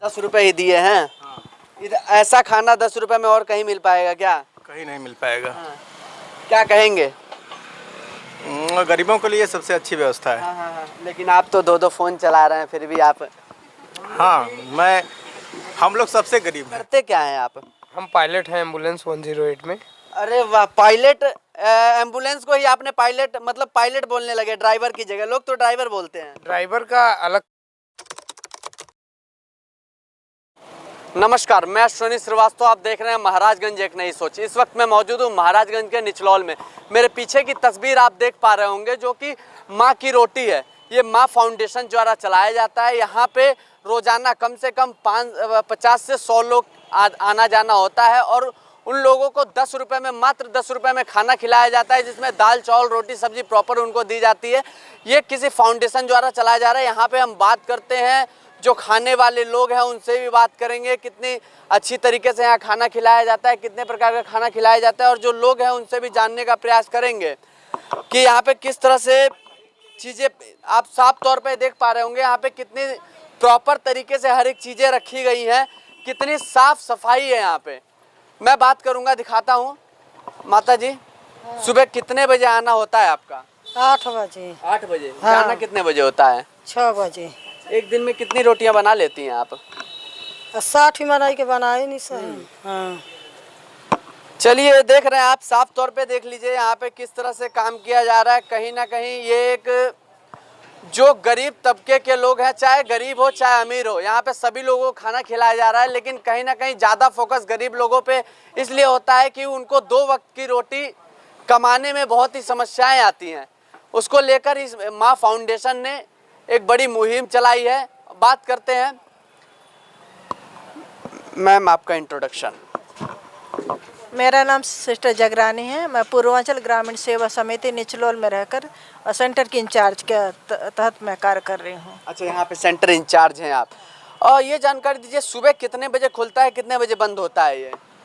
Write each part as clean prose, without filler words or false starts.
10 रुपए ही दिए हैं। हाँ। इधर ऐसा खाना 10 रुपए में और कहीं मिल पाएगा क्या? कहीं नहीं मिल पाएगा। हाँ। क्या कहेंगे? गरीबों के लिए सबसे अच्छी व्यवस्था है। हाँ। लेकिन आप तो दो फोन चला रहे हैं, फिर भी आप हाँ, हम लोग सबसे गरीब हैं। करते क्या हैं आप? हम पायलट हैं एम्बुलेंस 108 में। अरे वाह, पायलट! एम्बुलेंस को ही आपने पायलट मतलब पायलट बोलने लगे ड्राइवर की जगह। लोग तो ड्राइवर बोलते हैं। ड्राइवर का अलग। नमस्कार, मैं अश्विनी श्रीवास्तव। आप देख रहे हैं महाराजगंज एक नई सोच। इस वक्त मैं मौजूद हूँ महाराजगंज के निचलौल में। मेरे पीछे की तस्वीर आप देख पा रहे होंगे, जो कि माँ की रोटी है। ये माँ फाउंडेशन द्वारा चलाया जाता है। यहाँ पे रोजाना कम से कम 50 से 100 लोग आना जाना होता है और उन लोगों को 10 रुपये में, मात्र 10 रुपये में खाना खिलाया जाता है, जिसमें दाल चावल रोटी सब्जी प्रॉपर उनको दी जाती है। ये किसी फाउंडेशन द्वारा चलाया जा रहा है। यहाँ पे हम बात करते हैं जो खाने वाले लोग हैं, उनसे भी बात करेंगे कितनी अच्छी तरीके से यहाँ खाना खिलाया जाता है, कितने प्रकार का खाना खिलाया जाता है। और जो लोग हैं उनसे भी जानने का प्रयास करेंगे कि यहाँ पे किस तरह से चीज़ें आप साफ तौर पे देख पा रहे होंगे। यहाँ पे कितनी प्रॉपर तरीके से हर एक चीज़ें रखी गई हैं, कितनी साफ सफाई है यहाँ पे। मैं बात करूँगा, दिखाता हूँ। माता जी, सुबह कितने बजे आना होता है आपका? 8 बजे। 8 बजे। हाँ। जाना कितने बजे होता है? 6 बजे। एक दिन में कितनी रोटियां बना लेती हैं आप? 60 ही बनाई के बनाए नहीं सही। हाँ। चलिए, देख रहे हैं आप, साफ तौर पे देख लीजिए यहाँ पे किस तरह से काम किया जा रहा है। कहीं ना कहीं ये एक जो गरीब तबके के लोग हैं, चाहे गरीब हो चाहे अमीर हो, यहाँ पे सभी लोगों को खाना खिलाया जा रहा है। लेकिन कहीं ना कहीं ज़्यादा फोकस गरीब लोगों पे इसलिए होता है कि उनको 2 वक्त की रोटी कमाने में बहुत ही समस्याएं आती हैं। उसको लेकर इस माँ फाउंडेशन ने एक बड़ी मुहिम चलाई है। बात करते हैं। मैम, आपका इंट्रोडक्शन। मेरा नाम सिस्टर जगरानी है। मैं पूर्वांचल ग्रामीण सेवा समिति निचलौल में रहकर सेंटर की इंचार्ज के तहत मैं कार्य कर रही हूँ। अच्छा, यहाँ पे सेंटर इंचार्ज हैं आप। और ये जानकारी दीजिए, सुबह कितने बजे खुलता है, कितने बजे बंद होता है?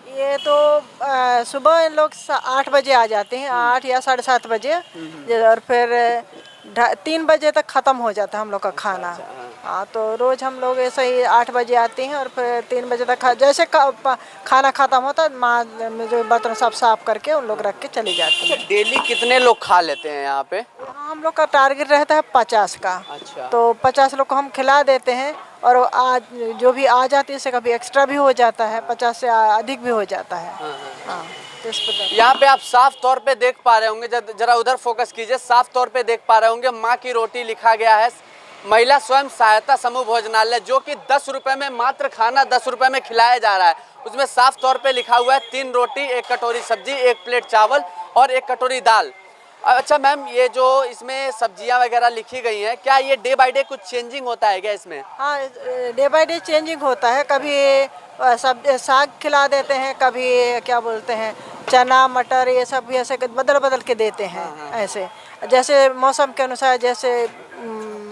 ये तो सुबह इन लोग 8 बजे आ जाते हैं, 8 या 7:30 बजे, और फिर 3 बजे तक ख़त्म हो जाता है हम लोग का खाना। हाँ, तो रोज़ हम लोग ऐसे ही 8 बजे आते हैं और फिर 3 बजे तक जैसे खाना ख़त्म होता है, माँ जो बर्तन सब साफ करके उन लोग रख के चले जाते हैं। डेली कितने लोग खा लेते हैं यहाँ पे? हम लोग का टारगेट रहता है 50 का। अच्छा। तो 50 लोग को हम खिला देते हैं और आज जो भी आ जाती है, इससे कभी एक्स्ट्रा भी हो जाता है, 50 से अधिक भी हो जाता है। हाँ, तो इस प्रकार यहाँ पे आप साफ तौर पे देख पा रहे होंगे, जरा उधर फोकस कीजिए। साफ तौर पे देख पा रहे होंगे माँ की रोटी लिखा गया है। महिला स्वयं सहायता समूह भोजनालय, जो कि 10 रुपये में मात्र खाना 10 रुपये में खिलाया जा रहा है। उसमें साफ तौर पे लिखा हुआ है 3 रोटी, 1 कटोरी सब्जी, 1 प्लेट चावल और 1 कटोरी दाल। अच्छा मैम, ये जो इसमें सब्जियां वगैरह लिखी गई हैं, क्या ये डे बाय डे कुछ चेंजिंग होता है क्या इसमें? हाँ, डे बाय डे चेंजिंग होता है। कभी सब साग खिला देते हैं, कभी क्या बोलते हैं चना मटर, ये सब भी ऐसे बदल बदल के देते हैं। ऐसे जैसे मौसम के अनुसार, जैसे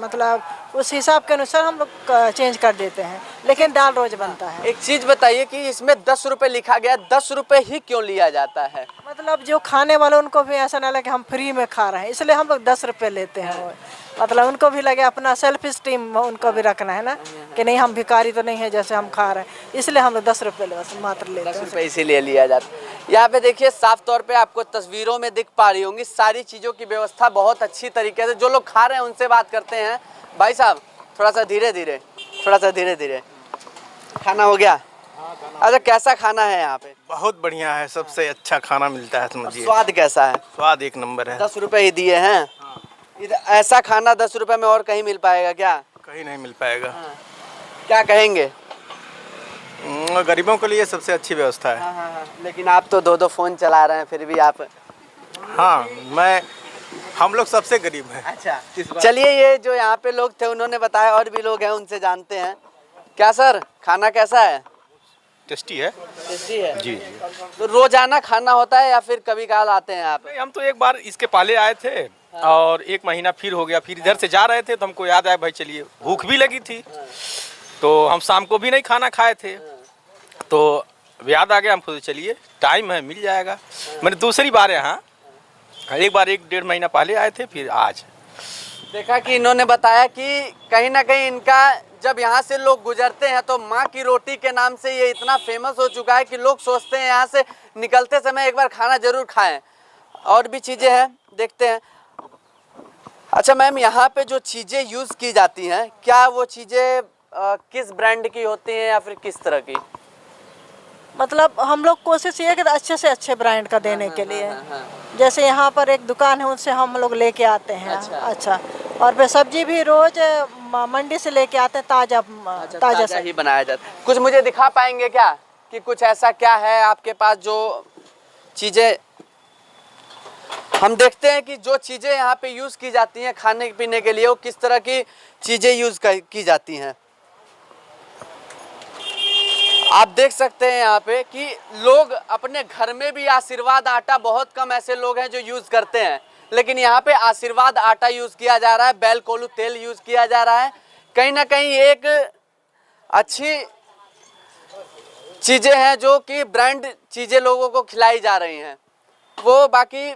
मतलब उस हिसाब के अनुसार हम लोग चेंज कर देते हैं, लेकिन दाल रोज बनता है। एक चीज़ बताइए कि इसमें 10 रुपये लिखा गया, 10 रुपये ही क्यों लिया जाता है? मतलब जो खाने वाले उनको भी ऐसा ना लगे हम फ्री में खा रहे हैं, इसलिए हम लोग 10 रुपये लेते हैं। मतलब उनको भी लगे, अपना सेल्फ स्टीम उनको भी रखना है ना, कि नहीं हम भिखारी तो नहीं है जैसे हम खा रहे हैं, इसलिए हम लोग 10 रुपये मात्र लेते हैं। 10 रुपये इसीलिए लिया जाता है। यहाँ पे देखिए, साफ तौर पे आपको तस्वीरों में दिख पा रही होंगी, सारी चीज़ों की व्यवस्था बहुत अच्छी तरीके से। जो लोग खा रहे हैं उनसे बात करते हैं। भाई साहब, थोड़ा सा धीरे धीरे। खाना हो गया? अच्छा, कैसा खाना है यहाँ पे? बहुत बढ़िया है, सबसे अच्छा खाना मिलता है, समझिए। स्वाद कैसा है? स्वाद 1 नंबर है। 10 रुपये ही दिए हैं। इधर ऐसा खाना 10 रुपये में और कहीं मिल पाएगा क्या? कहीं नहीं मिल पाएगा। क्या कहेंगे? गरीबों के लिए सबसे अच्छी व्यवस्था है। हाँ। लेकिन आप तो दो फोन चला रहे हैं, फिर भी आप। हाँ, हम लोग सबसे गरीब हैं। अच्छा, चलिए, ये जो यहाँ पे लोग थे उन्होंने बताया, और भी लोग हैं उनसे जानते हैं। क्या सर, खाना कैसा है? टेस्टी है। टेस्टी है जी। तो रोजाना खाना होता है या फिर कभी कभार आते हैं आप? नहीं, हम तो एक बार इसके पहले आए थे और 1 महीना फिर हो गया। फिर इधर से जा रहे थे तो हमको याद आया, भाई चलिए, भूख भी लगी थी तो हम शाम को भी नहीं खाना खाए थे, तो याद आ गया हमको, चलिए टाइम है मिल जाएगा। मैंने दूसरी बार यहाँ, एक बार 1-1.5 महीना पहले आए थे, फिर आज देखा कि इन्होंने बताया कि कहीं ना कहीं इनका जब यहाँ से लोग गुजरते हैं तो माँ की रोटी के नाम से ये इतना फेमस हो चुका है कि लोग सोचते हैं यहाँ से निकलते समय एक बार खाना जरूर खाएं। और भी चीज़ें हैं, देखते हैं। अच्छा मैम, यहाँ पे जो चीज़ें यूज़ की जाती हैं, क्या वो चीज़ें किस ब्रांड की होती हैं या फिर किस तरह की? मतलब हम लोग कोशिश ये कि अच्छे से अच्छे ब्रांड का देने के लिए। जैसे यहाँ पर एक दुकान है, उनसे हम लोग लेके आते हैं। अच्छा। और फिर सब्जी भी रोज मंडी से लेके आते हैं, ताज़ा ही बनाया जाता है। कुछ मुझे दिखा पाएंगे क्या कि कुछ ऐसा क्या है आपके पास जो चीज़ें हम देखते हैं कि जो चीज़ें यहाँ पे यूज़ की जाती हैं खाने पीने के लिए, वो किस तरह की चीज़ें यूज़ की जाती हैं। आप देख सकते हैं यहाँ पे कि लोग अपने घर में भी आशीर्वाद आटा, बहुत कम ऐसे लोग हैं जो यूज़ करते हैं, लेकिन यहाँ पे आशीर्वाद आटा यूज़ किया जा रहा है, बैल कोल्हू तेल यूज़ किया जा रहा है। कहीं ना कहीं एक अच्छी चीज़ें हैं जो कि ब्रांड चीज़ें लोगों को खिलाई जा रही हैं। वो बाकी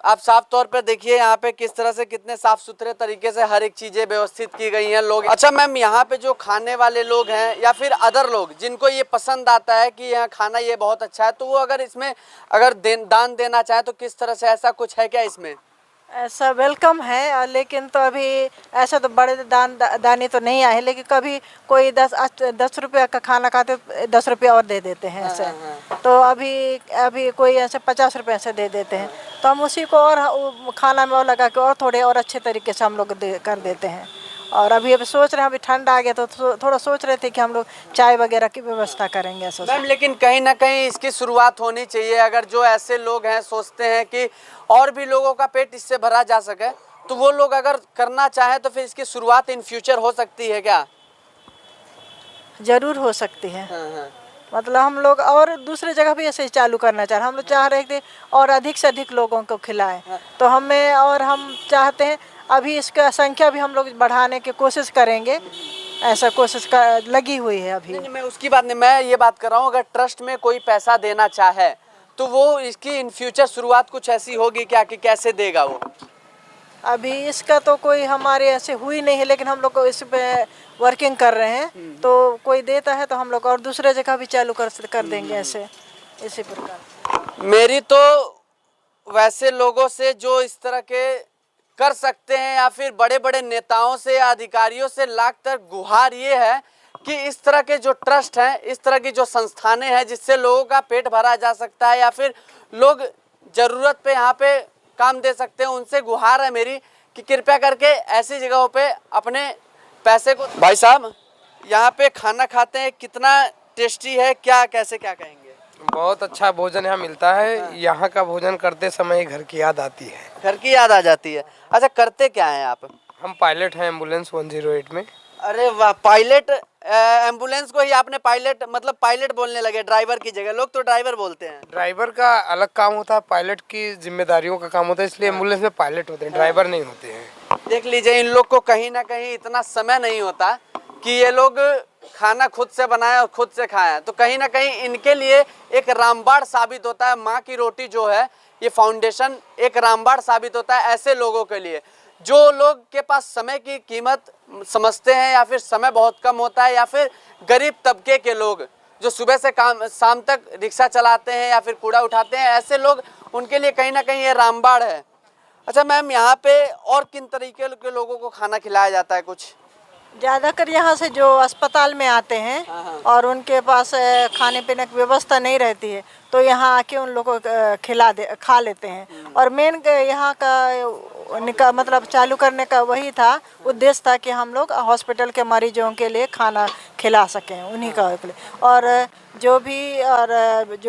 आप साफ तौर पर देखिए यहाँ पे किस तरह से कितने साफ सुथरे तरीके से हर एक चीज़ें व्यवस्थित की गई हैं लोग। अच्छा मैम, यहाँ पे जो खाने वाले लोग हैं या फिर अदर लोग जिनको ये पसंद आता है कि यहाँ खाना ये बहुत अच्छा है, तो वो अगर इसमें दान देना चाहे तो किस तरह से, ऐसा कुछ है क्या इसमें? ऐसा वेलकम है, लेकिन तो अभी ऐसा तो बड़े दानी तो नहीं आए, लेकिन कभी कोई 10 रुपये का खाना खाते 10 रुपये और दे देते हैं ऐसे। तो अभी कोई ऐसे 50 रुपये से दे देते हैं, तो हम उसी को और खाना में और लगा के और थोड़े और अच्छे तरीके से हम लोग कर देते हैं। और अभी सोच रहे हैं, अभी ठंड आ गया तो थोड़ा सोच रहे थे कि हम लोग चाय वगैरह की व्यवस्था करेंगे ऐसा। मैम, लेकिन कहीं ना कहीं इसकी शुरुआत होनी चाहिए। अगर जो ऐसे लोग हैं सोचते हैं कि और भी लोगों का पेट इससे भरा जा सके, तो वो लोग अगर करना चाहें तो फिर इसकी शुरुआत इन फ्यूचर हो सकती है क्या? जरूर हो सकती है। मतलब हम लोग और दूसरे जगह भी ऐसे ही चालू करना चाह रहे हैं। हम लोग चाह रहे थे और अधिक से अधिक लोगों को खिलाएं, तो हमें और हम चाहते हैं अभी इसका संख्या भी हम लोग बढ़ाने की कोशिश करेंगे। ऐसा कोशिश लगी हुई है अभी। नहीं, मैं उसकी बात नहीं, मैं ये बात कर रहा हूँ अगर ट्रस्ट में कोई पैसा देना चाहे तो वो इसकी इन फ्यूचर शुरुआत कुछ ऐसी होगी क्या कि कैसे देगा वो? अभी इसका तो कोई हमारे ऐसे हुई नहीं है, लेकिन हम लोग को इस पे वर्किंग कर रहे हैं। तो कोई देता है तो हम लोग और दूसरे जगह भी चालू कर देंगे ऐसे, इसी प्रकार। मेरी तो वैसे लोगों से जो इस तरह के कर सकते हैं या फिर बड़े बड़े नेताओं से या अधिकारियों से लाख तक गुहार ये है कि इस तरह के जो ट्रस्ट हैं, इस तरह की जो संस्थानें हैं जिससे लोगों का पेट भरा जा सकता है या फिर लोग ज़रूरत पे यहाँ पे काम दे सकते हैं, उनसे गुहार है मेरी कि कृपया करके ऐसी जगहों पे अपने पैसे को। भाई साहब, यहाँ पे खाना खाते हैं, कितना टेस्टी है, क्या कैसे क्या कहेंगे? बहुत अच्छा भोजन यहाँ मिलता है। यहाँ का भोजन करते समय घर की याद आती है। घर की याद आ जाती है। अच्छा, करते क्या हैं आप? हम पायलट हैं एम्बुलेंस 108 में। अरे वाह, पायलट! एम्बुलेंस को ही आपने पायलट, मतलब पायलट बोलने लगे ड्राइवर की जगह। लोग तो ड्राइवर बोलते हैं। ड्राइवर का अलग काम होता है, पायलट की जिम्मेदारियों का काम होता है, इसलिए एम्बुलेंस में पायलट होते हैं, ड्राइवर नहीं होते हैं। देख लीजिए, इन लोग को कहीं ना कहीं इतना समय नहीं होता कि ये लोग खाना खुद से बनाएं और खुद से खाएं, तो कहीं ना कहीं इनके लिए एक रामबाण साबित होता है। माँ की रोटी जो है, ये फाउंडेशन एक रामबाण साबित होता है ऐसे लोगों के लिए जो लोग के पास समय की कीमत समझते हैं या फिर समय बहुत कम होता है, या फिर गरीब तबके के लोग जो सुबह से शाम तक रिक्शा चलाते हैं या फिर कूड़ा उठाते हैं, ऐसे लोग, उनके लिए कहीं ना कहीं ये रामबाण है। अच्छा मैम, यहाँ पे और किन तरीके के लोगों को खाना खिलाया जाता है? कुछ ज़्यादातर यहाँ से जो अस्पताल में आते हैं और उनके पास खाने पीने की व्यवस्था नहीं रहती है, तो यहाँ आके उन लोगों को खा लेते हैं। और मेन यहाँ का मतलब चालू करने का वही था, उद्देश्य था कि हम लोग हॉस्पिटल के मरीजों के लिए खाना खिला सकें, उन्हीं का लिए। और जो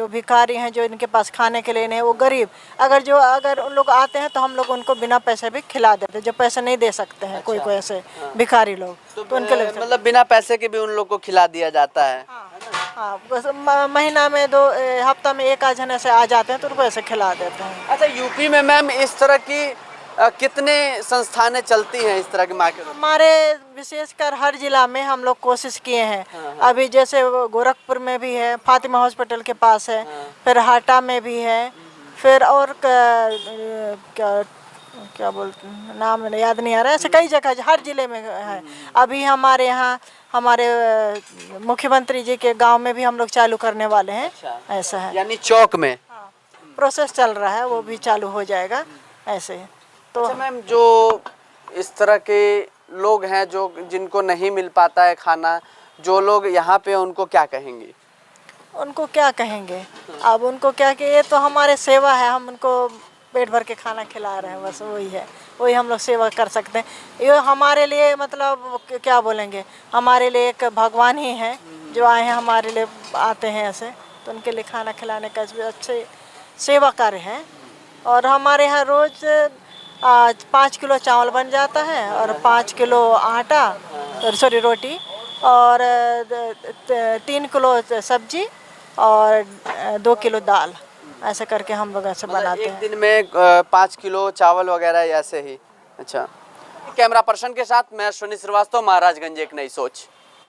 भिखारी हैं, जो इनके पास खाने के लिए नहीं, वो गरीब, अगर उन लोग आते हैं तो हम लोग उनको बिना पैसे भी खिला देते हैं, जो पैसे नहीं दे सकते हैं। कोई ऐसे भिखारी लोग तो उनके लिए मतलब बिना पैसे के भी उन लोग को खिला दिया जाता है। हाँ, बस महीना में हफ्ता में एक आध जने से आ जाते हैं तो उनको ऐसे खिला देते हैं। अच्छा, यूपी में मैम इस तरह की कितने संस्थानें चलती हैं इस तरह की माँ के? हमारे विशेषकर हर जिला में हम लोग कोशिश किए हैं। अभी जैसे गोरखपुर में भी है, फातिमा हॉस्पिटल के पास है, फिर हाटा में भी है, फिर और क्या बोलते हैं, नाम याद नहीं आ रहा है, ऐसे कई जगह हर जिले में है। अभी हमारे यहाँ हमारे मुख्यमंत्री जी के गांव में भी हम लोग चालू करने वाले हैं। ऐसा है, यानी चौक में। प्रोसेस चल रहा है, वो भी चालू हो जाएगा ऐसे। तो अच्छा मैम, जो इस तरह के लोग हैं जो जिनको नहीं मिल पाता है खाना, जो लोग यहाँ पे उनको क्या कहेंगे? उनको क्या कहेंगे, अब उनको क्या कि ये तो हमारे सेवा है, हम उनको पेट भर के खाना खिला रहे हैं, बस वही है, वही हम लोग सेवा कर सकते हैं। ये हमारे लिए मतलब क्या बोलेंगे, हमारे लिए एक भगवान ही है जो आए हैं हमारे लिए, आते हैं ऐसे, तो उनके लिए खाना खिलाने का अच्छे सेवा कार्य है। और हमारे यहाँ रोज़ 5 किलो चावल बन जाता है और 5 किलो आटा, सॉरी रोटी, और 3 किलो सब्जी और 2 किलो दाल, ऐसे करके हम लोग ऐसे बनाते एक हैं। दिन में 5 किलो चावल वगैरह ऐसे ही। अच्छा, कैमरा पर्सन के साथ मैं अश्विनी श्रीवास्तव, महाराजगंज एक नई सोच।